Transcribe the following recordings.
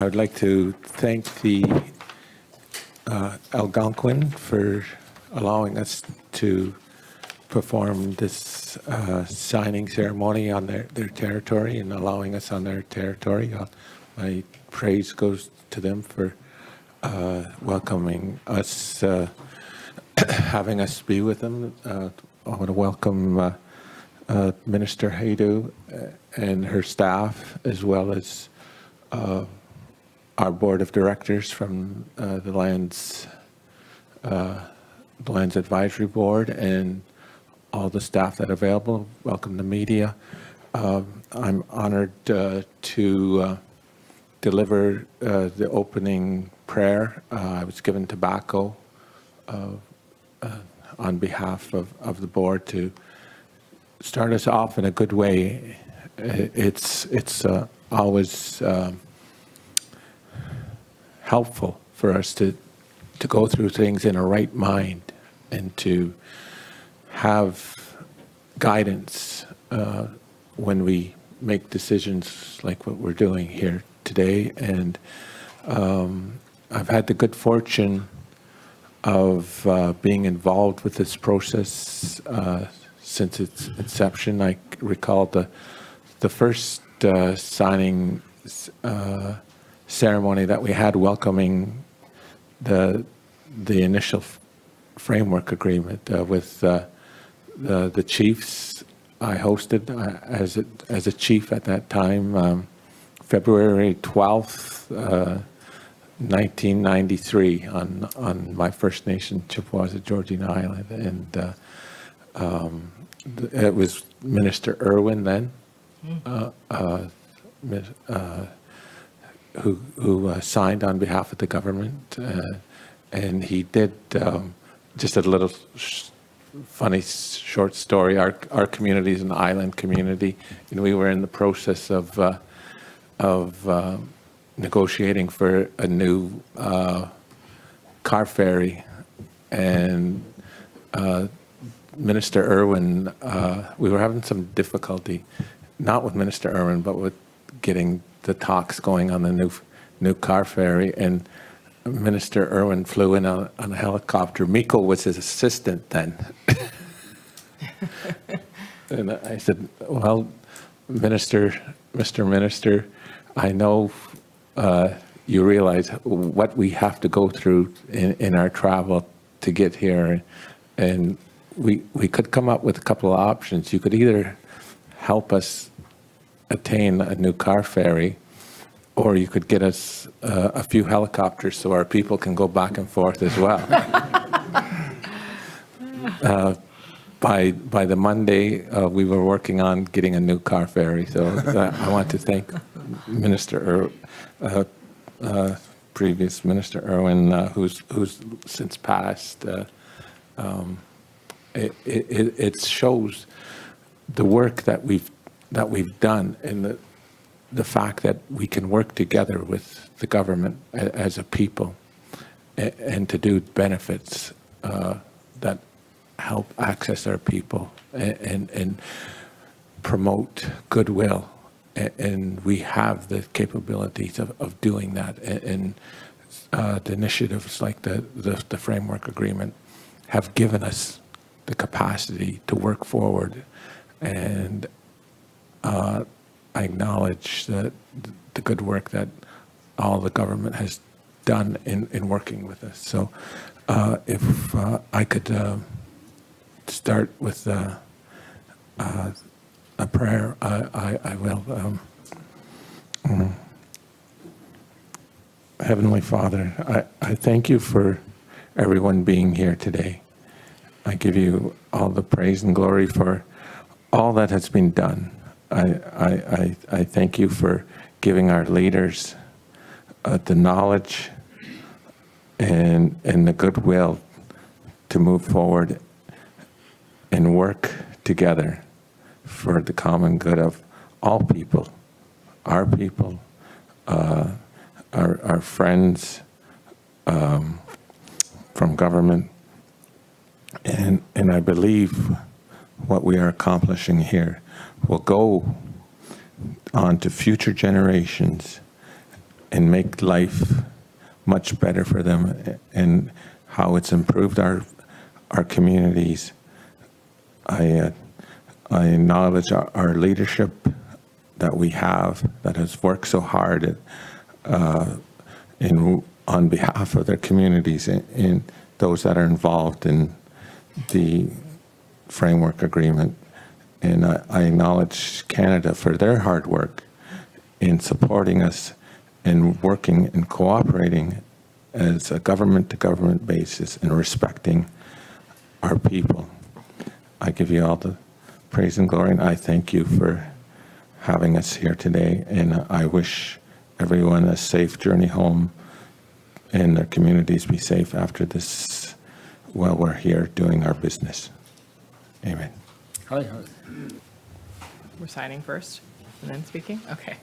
I'd like to thank the Algonquin for allowing us to perform this signing ceremony on their territory and allowing us on their territory. My praise goes to them for welcoming us, having us be with them. I want to welcome Minister Haydu and her staff, as well as our board of directors from the Lands Advisory Board, and all the staff that are available. Welcome the media. I'm honored to deliver the opening prayer. I was given tobacco on behalf of the board to start us off in a good way. It's always helpful for us to go through things in a right mind and to have guidance when we make decisions like what we're doing here today. And I've had the good fortune of being involved with this process since its inception. I recall the first signing ceremony that we had welcoming the initial framework agreement with the chiefs. I hosted as a chief at that time, February 12th, 1993, on my First Nation Chippewas at Georgian Island, and it was Minister Irwin then, who signed on behalf of the government, and he did just a little funny short story. Our community is an island community, and we were in the process of negotiating for a new car ferry, and Minister Irwin, we were having some difficulty, not with Minister Irwin, but with getting the talks going on the new car ferry, and Minister Irwin flew in on a helicopter. Miko was his assistant then. And I said, well, Mr. Minister, I know you realize what we have to go through in our travel to get here, and we could come up with a couple of options. You could either help us attain a new car ferry, or you could get us a few helicopters so our people can go back and forth as well. By the Monday, we were working on getting a new car ferry. So I want to thank previous Minister Irwin, who's since passed. It shows the work that we've done, and the fact that we can work together with the government as a people and to do benefits that help access our people and promote goodwill. And we have the capabilities of doing that. And the initiatives like the framework agreement have given us the capacity to work forward. And I acknowledge the good work that all the government has done in working with us. So if I could start with a prayer, I will. Heavenly Father, I thank you for everyone being here today. I give you all the praise and glory for all that has been done. I thank you for giving our leaders the knowledge and the goodwill to move forward and work together for the common good of all people, our people, our friends from government. And I believe what we are accomplishing here will go on to future generations and make life much better for them, and how it's improved our communities. I acknowledge our leadership that we have, that has worked so hard on behalf of their communities, and those that are involved in the framework agreement. And I acknowledge Canada for their hard work in supporting us and working and cooperating as a government-to-government basis and respecting our people. I give you all the praise and glory, and I thank you for having us here today, and I wish everyone a safe journey home and their communities be safe after this while we're here doing our business. Amen. Hi. We're signing first and then speaking? Okay.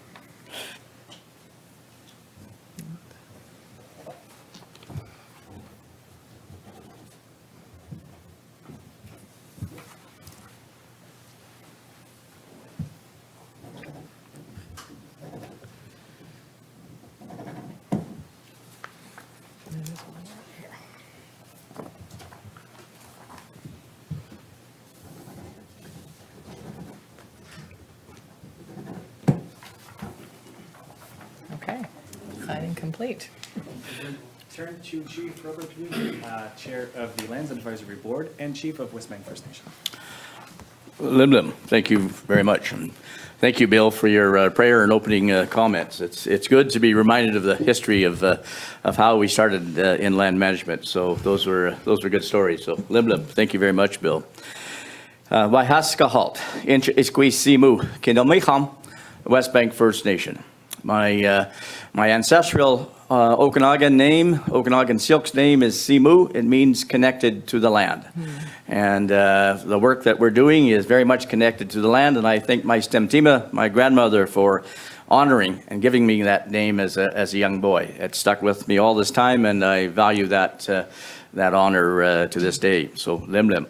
Okay, signing complete. Turn to Chief Robert Wheeler, Chair of the Lands Advisory Board and Chief of Westbank First Nation. Lim, thank you very much. And thank you, Bill, for your prayer and opening comments. It's good to be reminded of the history of how we started in land management. So those were good stories. So Lim, thank you very much, Bill. Waihaskahalt, Inch Iskwi Simu, Kindomiham, Westbank First Nation. My ancestral Okanagan name, Okanagan Silk's name is Simu. It means connected to the land. And the work that we're doing is very much connected to the land. And I thank my Stemtima, my grandmother, for honoring and giving me that name as a young boy. It stuck with me all this time, and I value that honor to this day. So Lim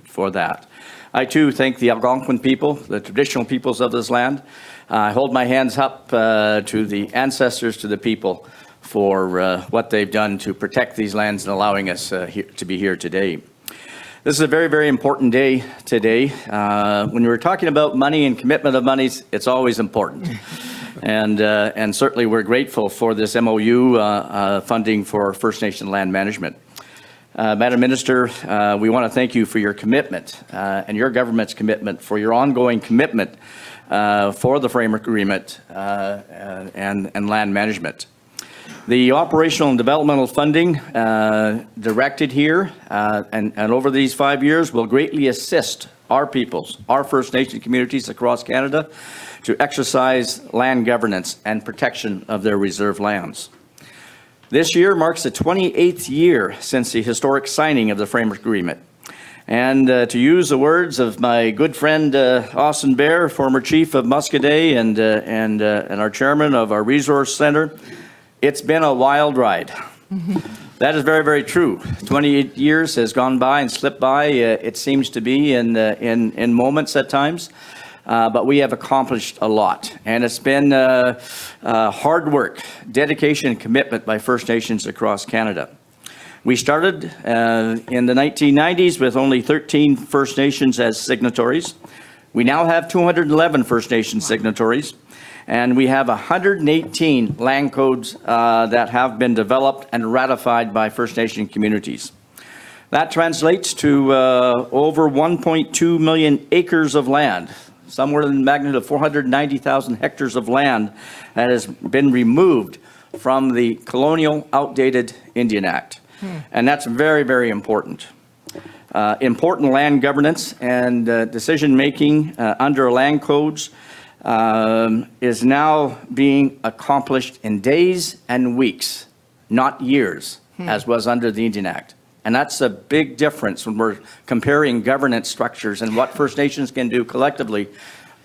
for that. I too thank the Algonquin people, the traditional peoples of this land. I hold my hands up to the ancestors, to the people, for what they've done to protect these lands and allowing us to be here today. This is a very, very important day today. When we're talking about money and commitment of monies, it's always important. And certainly we're grateful for this MOU funding for First Nation land management. Madam Minister, we want to thank you for your commitment and your government's commitment, for your ongoing commitment for the framework agreement and land management. The operational and developmental funding directed here and over these 5 years will greatly assist our peoples, our First Nation communities across Canada, to exercise land governance and protection of their reserve lands. This year marks the 28th year since the historic signing of the framework agreement. And to use the words of my good friend Austin Bear, former chief of Muscadet and our chairman of our resource center, it's been a wild ride. That is very, very true. 28 years has gone by and slipped by. It seems to be in moments at times. But we have accomplished a lot. And it's been hard work, dedication, and commitment by First Nations across Canada. We started in the 1990s with only 13 First Nations as signatories. We now have 211 First Nations signatories. And we have 118 land codes that have been developed and ratified by First Nation communities. That translates to over 1.2 million acres of land, somewhere in the magnitude of 490,000 hectares of land that has been removed from the colonial outdated Indian Act. And that's very, very important. Important land governance and decision-making under land codes is now being accomplished in days and weeks, not years, as was under the Indian Act. And that's a big difference when we're comparing governance structures and what First Nations can do collectively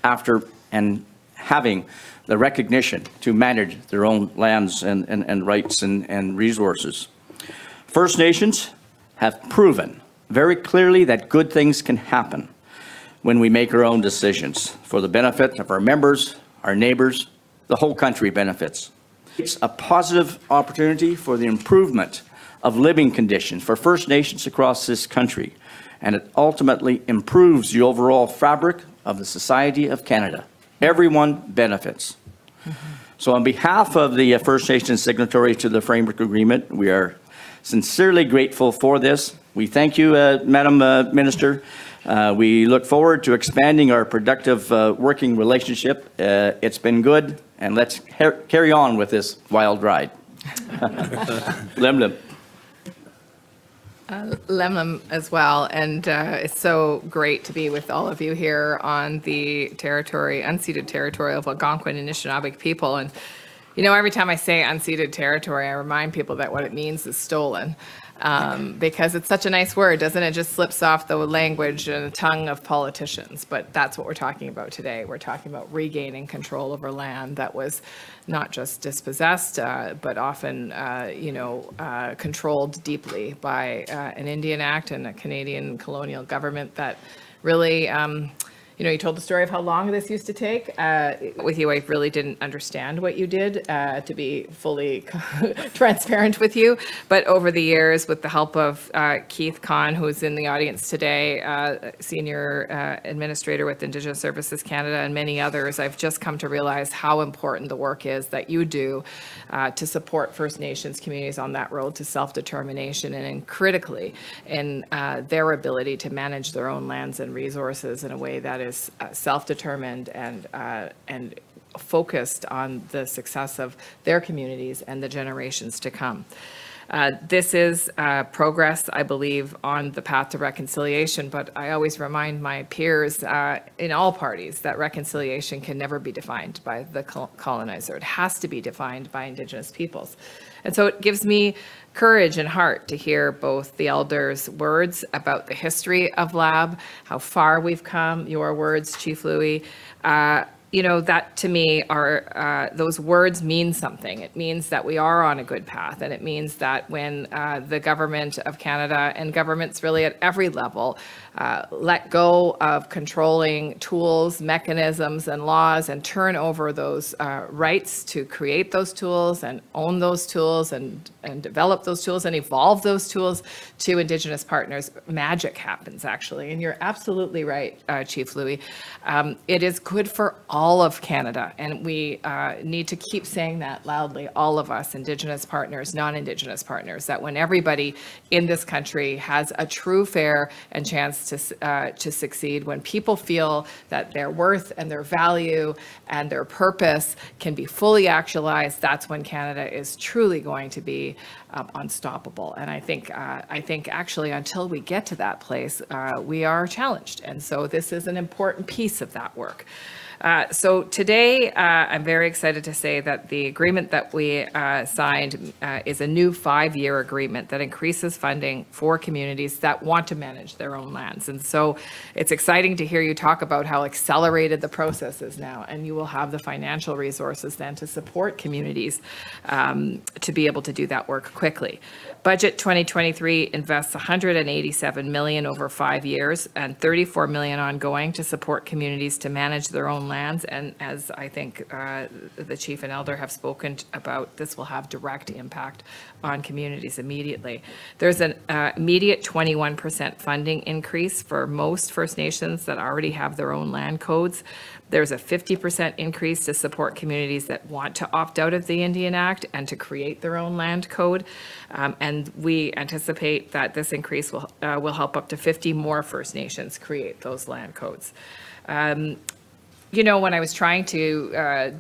after and having the recognition to manage their own lands and rights and resources. First Nations have proven very clearly that good things can happen when we make our own decisions for the benefit of our members, our neighbors, the whole country benefits. It's a positive opportunity for the improvement of living conditions for First Nations across this country, and it ultimately improves the overall fabric of the society of Canada. Everyone benefits. So on behalf of the First Nations signatories to the Framework Agreement, we are sincerely grateful for this. We thank you, Madam Minister. We look forward to expanding our productive working relationship. It's been good, and let's carry on with this wild ride. Lim Lim. Lemlem as well, and it's so great to be with all of you here on the territory, unceded territory of Algonquin and Anishinaabe people. And you know, every time I say unceded territory, I remind people that what it means is stolen. Because it's such a nice word, doesn't it? Just slips off the language and tongue of politicians. But that's what we're talking about today. We're talking about regaining control over land that was not just dispossessed, but often, controlled deeply by an Indian Act and a Canadian colonial government that really you told the story of how long this used to take. With you, I really didn't understand what you did, to be fully transparent with you. But over the years, with the help of Keith Kahn, who's in the audience today, Senior Administrator with Indigenous Services Canada, and many others, I've just come to realize how important the work is that you do to support First Nations communities on that road to self-determination, and critically in their ability to manage their own lands and resources in a way that is self-determined and focused on the success of their communities and the generations to come. This is progress, I believe, on the path to reconciliation, but I always remind my peers in all parties that reconciliation can never be defined by the colonizer. It has to be defined by Indigenous peoples. And so it gives me courage and heart to hear both the elders' words about the history of LAB, how far we've come, your words, Chief Louis. That to me are, those words mean something. It means that we are on a good path, and it means that when the government of Canada and governments really at every level let go of controlling tools, mechanisms, and laws and turn over those rights to create those tools and own those tools and develop those tools and evolve those tools to Indigenous partners, magic happens, actually. And you're absolutely right, Chief Louis. It is good for all of Canada, and we need to keep saying that loudly, all of us, Indigenous partners, non-Indigenous partners, that when everybody in this country has a true, fair, and chance to succeed, when people feel that their worth and their value and their purpose can be fully actualized, that's when Canada is truly going to be unstoppable. And I think actually until we get to that place, we are challenged. And so this is an important piece of that work. So today, I'm very excited to say that the agreement that we signed is a new 5-year agreement that increases funding for communities that want to manage their own lands. And so it's exciting to hear you talk about how accelerated the process is now, and you will have the financial resources then to support communities to be able to do that work quickly. Budget 2023 invests $187 million over 5 years and $34 million ongoing to support communities to manage their own lands. And as I think the Chief and Elder have spoken about, this will have direct impact on communities immediately. There's an immediate 21% funding increase for most First Nations that already have their own land codes. There's a 50% increase to support communities that want to opt out of the Indian Act and to create their own land code. And we anticipate that this increase will help up to 50 more First Nations create those land codes. When I was trying to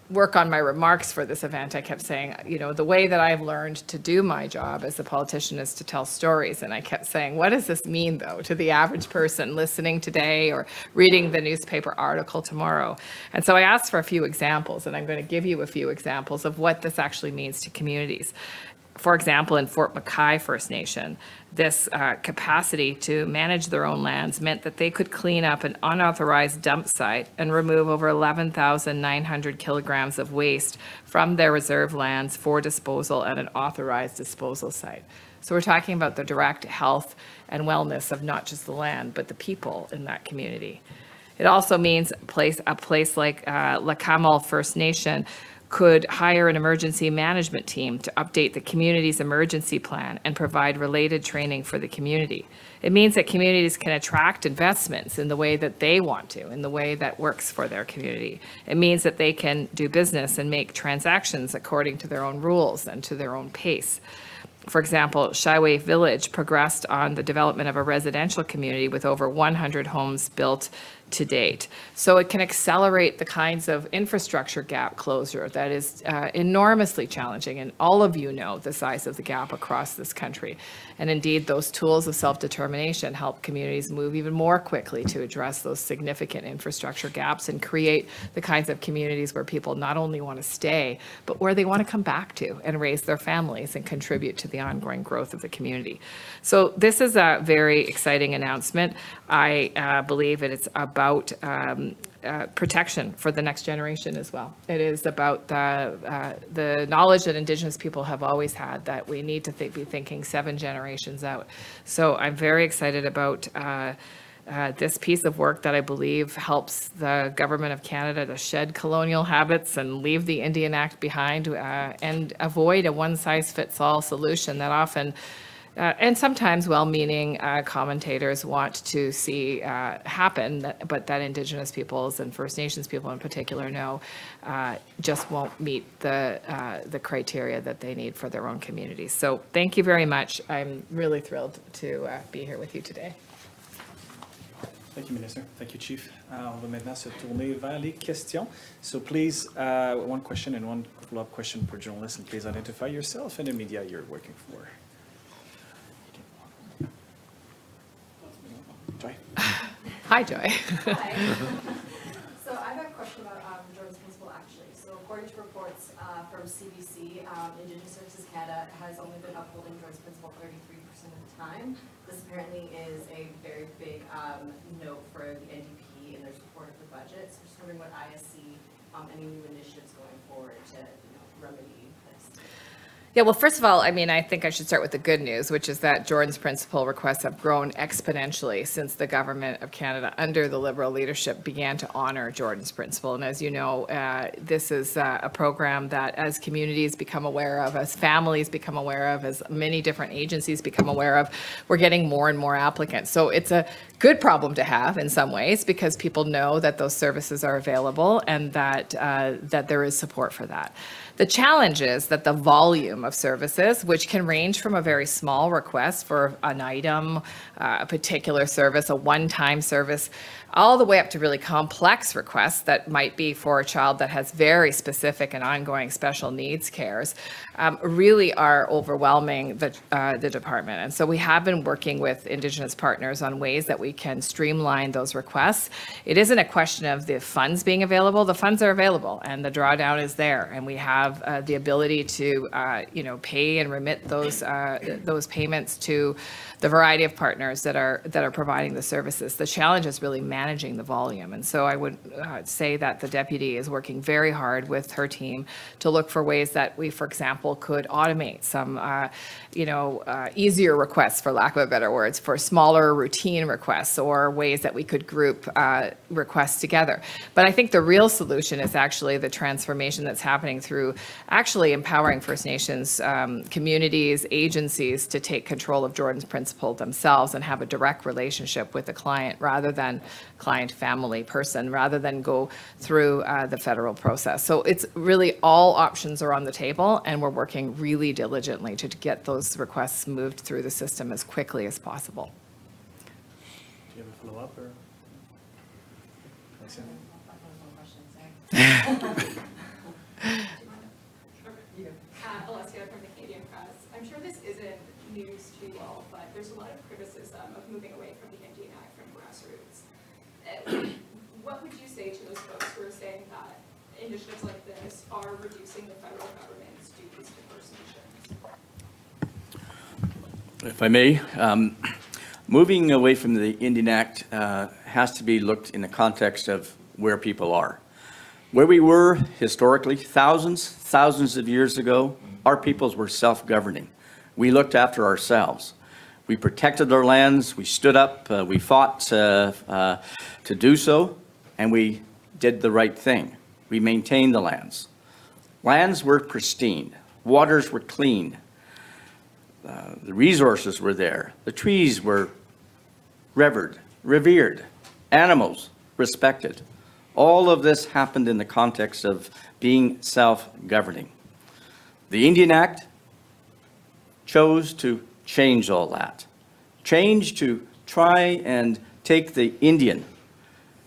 work on my remarks for this event, I kept saying, the way that I've learned to do my job as a politician is to tell stories. And I kept saying, what does this mean, though, to the average person listening today or reading the newspaper article tomorrow? And so I asked for a few examples, and I'm going to give you a few examples of what this actually means to communities. For example, in Fort McKay First Nation, this capacity to manage their own lands meant that they could clean up an unauthorized dump site and remove over 11,900 kilograms of waste from their reserve lands for disposal at an authorized disposal site. So we're talking about the direct health and wellness of not just the land, but the people in that community. It also means a place like Lakamal First Nation could hire an emergency management team to update the community's emergency plan and provide related training for the community. It means that communities can attract investments in the way that they want to, in the way that works for their community. It means that they can do business and make transactions according to their own rules and to their own pace. For example, Shiway Village progressed on the development of a residential community with over 100 homes built to date. So it can accelerate the kinds of infrastructure gap closure that is enormously challenging. And all of you know the size of the gap across this country. And indeed, those tools of self-determination help communities move even more quickly to address those significant infrastructure gaps and create the kinds of communities where people not only want to stay, but where they want to come back to and raise their families and contribute to the ongoing growth of the community. So this is a very exciting announcement. I believe it's about protection for the next generation as well. It is about the knowledge that Indigenous people have always had, that we need to be thinking 7 generations out. So I'm very excited about this piece of work that I believe helps the Government of Canada to shed colonial habits and leave the Indian Act behind and avoid a one-size-fits-all solution that often and sometimes well-meaning commentators want to see happen, but that Indigenous peoples and First Nations people in particular know just won't meet the criteria that they need for their own communities. So thank you very much. I'm really thrilled to be here with you today. Thank you, Minister. Thank you, Chief. On va maintenant se tourner vers les questions. So please, one question and one follow-up question per journalist, and please identify yourself and the media you're working for. Joy. Hi, Joy. Hi. So I have a question about Jordan's Principle, actually. So according to reports from CBC, Indigenous Services Canada has only been upholding Jordan's Principle 33% of the time. This apparently is a very big note for the NDP in their support of the budget. So just wondering what IS see any new initiatives going forward to remedy this. Yeah, well, first of all, I mean, I think I should start with the good news, which is that Jordan's Principle requests have grown exponentially since the Government of Canada, under the Liberal leadership, began to honor Jordan's Principle. And as you know, this is a program that, as communities become aware of, as families become aware of, as many different agencies become aware of, we're getting more and more applicants. So it's a good problem to have in some ways, because people know that those services are available and that that there is support for that. The challenge is that the volume of services, which can range from a very small request for an item, a particular service, a one-time service, all the way up to really complex requests that might be for a child that has very specific and ongoing special needs cares, really are overwhelming the department. And so we have been working with Indigenous partners on ways that we can streamline those requests. It isn't a question of the funds being available. The funds are available and the drawdown is there, and we have the ability to pay and remit those payments to the variety of partners that are providing the services. The challenge is really managing the volume. And so I would say that the deputy is working very hard with her team to look for ways that we, for example, could automate some easier requests, for lack of a better words, for smaller routine requests, or ways that we could group requests together. But I think the real solution is actually the transformation that's happening through actually empowering First Nations communities, agencies to take control of Jordan's Principle themselves and have a direct relationship with the client, rather than client, family, person, rather than go through the federal process. So it's really, all options are on the table, and we're working really diligently to get those requests moved through the system as quickly as possible. Do you have a follow-up or? Alessia from the Canadian Press. I'm sure this isn't news to you all, but there's a lot of criticism of moving away from the Indian Act from grassroots. What would you say to those folks who are saying that initiatives like this are reducing the federal government's duties to First Nations? If I may, moving away from the Indian Act has to be looked in the context of where people are. Where we were historically, thousands of years ago, our peoples were self-governing. We looked after ourselves. We protected our lands, we stood up, we fought to do so, and we did the right thing. We maintained the lands. Lands were pristine. Waters were clean. The resources were there. The trees were revered. Animals respected. All of this happened in the context of being self-governing. The Indian Act chose to change all that. Change to try and take the Indian,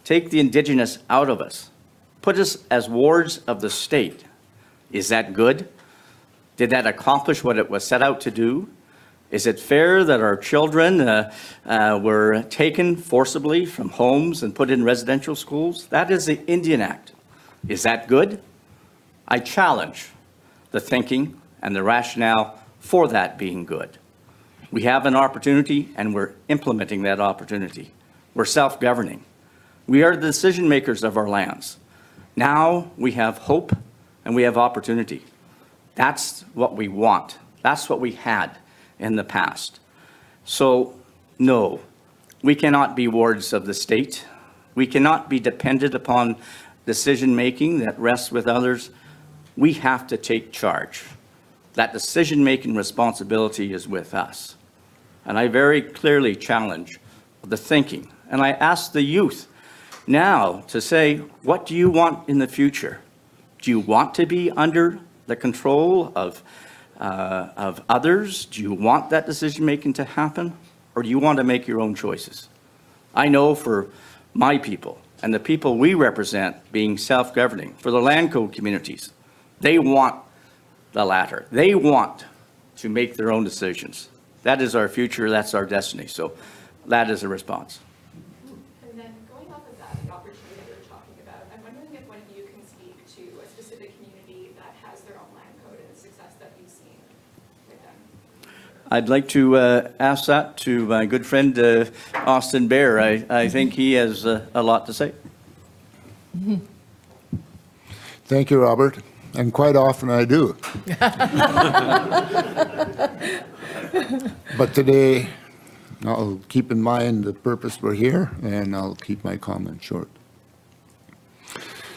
take the Indigenous out of us, put us as wards of the state. Is that good? Did that accomplish what it was set out to do? Is it fair that our children were taken forcibly from homes and put in residential schools? That is the Indian Act. Is that good? I challenge the thinking and the rationale for that being good. We have an opportunity and we're implementing that opportunity. We're self-governing. We are the decision makers of our lands. Now we have hope and we have opportunity. That's what we want. That's what we had in the past. So, no, we cannot be wards of the state. We cannot be dependent upon decision-making that rests with others. We have to take charge. That decision-making responsibility is with us. And I very clearly challenge the thinking. And I ask the youth now to say, what do you want in the future? Do you want to be under the control of others? Do you want that decision-making to happen? Or do you want to make your own choices? I know for my people and the people we represent being self-governing, for the land code communities, they want the latter. They want to make their own decisions. That is our future, that's our destiny. So that is a response. And then going off of that, the opportunity that you're talking about, I'm wondering if one of you can speak to a specific community that has their own land code and the success that you've seen with them. I'd like to ask that to my good friend Austin Bear. I think he has a lot to say. Thank you, Robert. And quite often I do. But today, I'll keep in mind the purpose we're here, and I'll keep my comment short.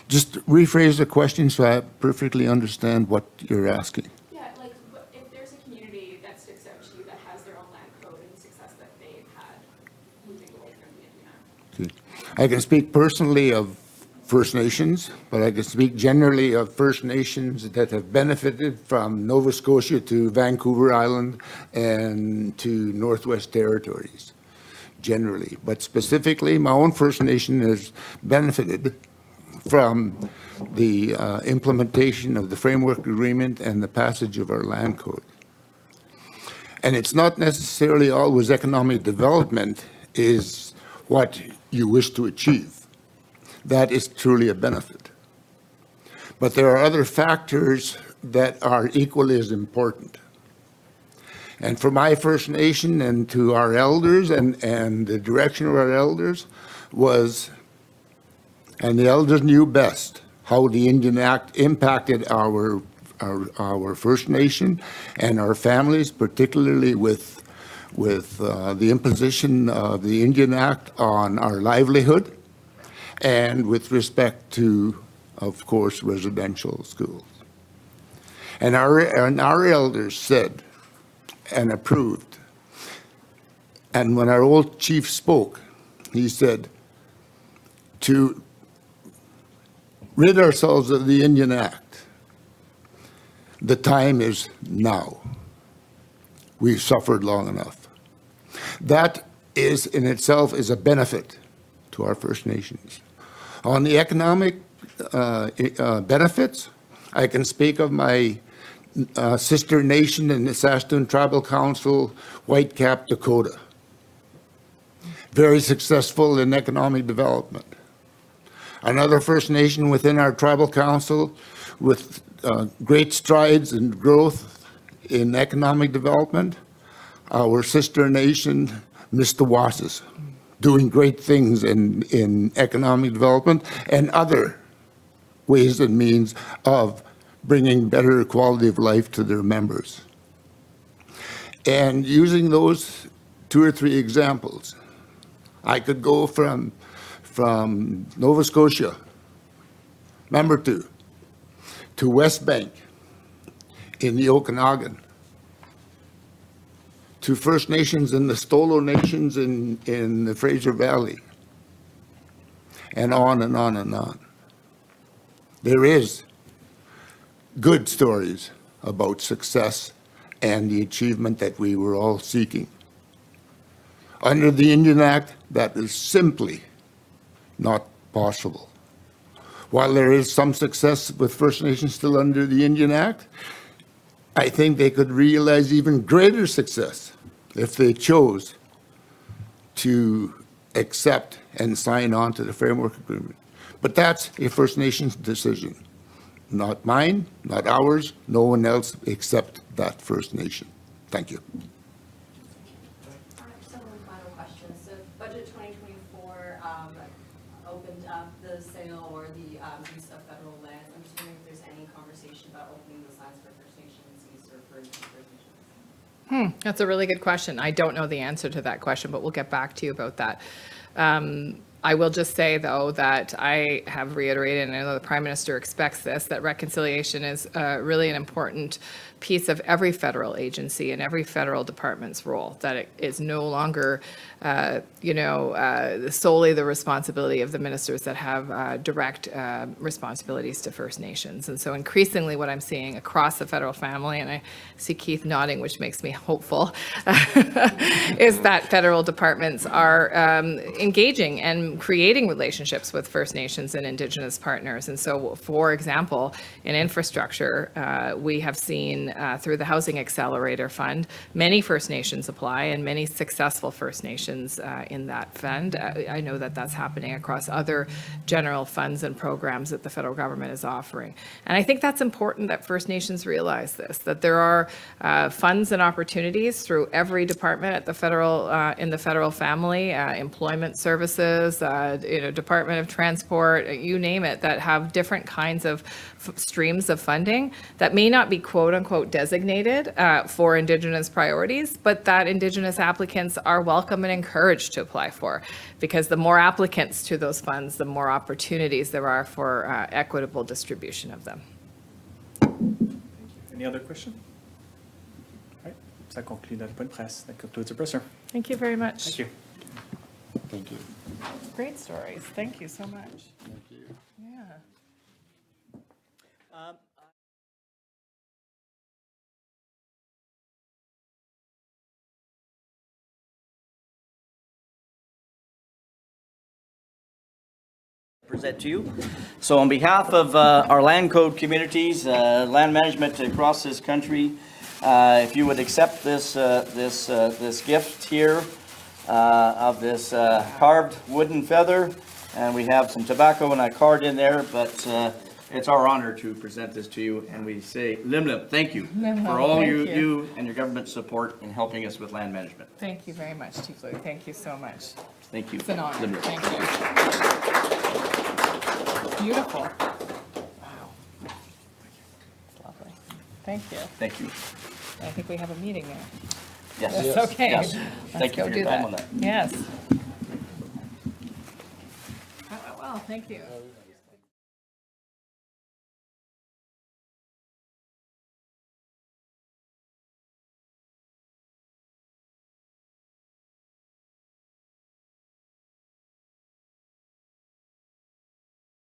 Just rephrase the question so I perfectly understand what you're asking. Yeah, like if there's a community that sticks out to you that has their own land code and the success that they've had moving away from the Indian Act. I can speak personally of First Nations, but I can speak generally of First Nations that have benefited from Nova Scotia to Vancouver Island and to Northwest Territories, generally. But specifically, my own First Nation has benefited from the implementation of the Framework Agreement and the passage of our land code. And it's not necessarily always economic development is what you wish to achieve. That is truly a benefit. But there are other factors that are equally as important. And for my First Nation and to our elders and the direction of our elders was, and the elders knew best, how the Indian Act impacted our First Nation and our families, particularly with the imposition of the Indian Act on our livelihood, and with respect to, of course, residential schools. And our elders said and approved. And when our old chief spoke, he said, to rid ourselves of the Indian Act, the time is now. We've suffered long enough. That is in itself is a benefit to our First Nations. On the economic benefits, I can speak of my sister nation in the Saskatoon Tribal Council, Whitecap, Dakota. Very successful in economic development. Another First Nation within our Tribal Council with great strides and growth in economic development, our sister nation, Mistawasses, doing great things in economic development and other ways and means of bringing better quality of life to their members. And using those 2 or 3 examples, I could go from from Nova Scotia, member to West Bank in the Okanagan, to First Nations and the Stolo Nations in the Fraser Valley, and on and on and on. There is good stories about success and the achievement that we were all seeking. Under the Indian Act, that is simply not possible. While there is some success with First Nations still under the Indian Act, I think they could realize even greater success if they chose to accept and sign on to the framework agreement. But that's a First Nations decision. Not mine, not ours, no one else except that First Nation. Thank you. Just have one final question. So Budget 2024 opened up the sale or the use of federal lands. I'm just wondering if there's any conversation about opening those lands for First Nations use or for First Nations. That's a really good question. I don't know the answer to that question, but we'll get back to you about that. I will just say, though, that I have reiterated, and I know the Prime Minister expects this, that reconciliation is really an important piece of every federal agency and every federal department's role, that it is no longer, solely the responsibility of the ministers that have direct responsibilities to First Nations. And so increasingly what I'm seeing across the federal family, and I see Keith nodding, which makes me hopeful, is that federal departments are engaging and creating relationships with First Nations and Indigenous partners. And so, for example, in infrastructure, we have seen through the Housing Accelerator Fund, many First Nations apply and many successful First Nations in that fund. I know that that's happening across other general funds and programs that the federal government is offering. And I think that's important that First Nations realize this, that there are funds and opportunities through every department at the federal, in the federal family, employment services, Department of Transport, you name it, that have different kinds of streams of funding that may not be quote unquote designated for Indigenous priorities, but that Indigenous applicants are welcome and encouraged to apply for, because the more applicants to those funds, the more opportunities there are for equitable distribution of them. Any other question? All right, ça conclut notre point de presse. That concludes the presser. Thank you very much. Thank you. Thank you. Great stories. Thank you so much. Thank you. Yeah. Present to you. So on behalf of our land code communities, land management across this country, if you would accept this this gift here of this carved wooden feather, and we have some tobacco and a card in there, but it's our honor to present this to you, and we say, Lim Lim, thank you for all you and your government support in helping us with land management. Thank you very much, Chief Lou. Thank you so much. Thank you. It's an honor. Lim Lim. Thank you. Beautiful. Wow. Lovely. Thank you. Thank you. I think we have a meeting there. Yes. That's okay. Yes. Let's Thank you go for do your time that. on that. Yes. Well, thank you.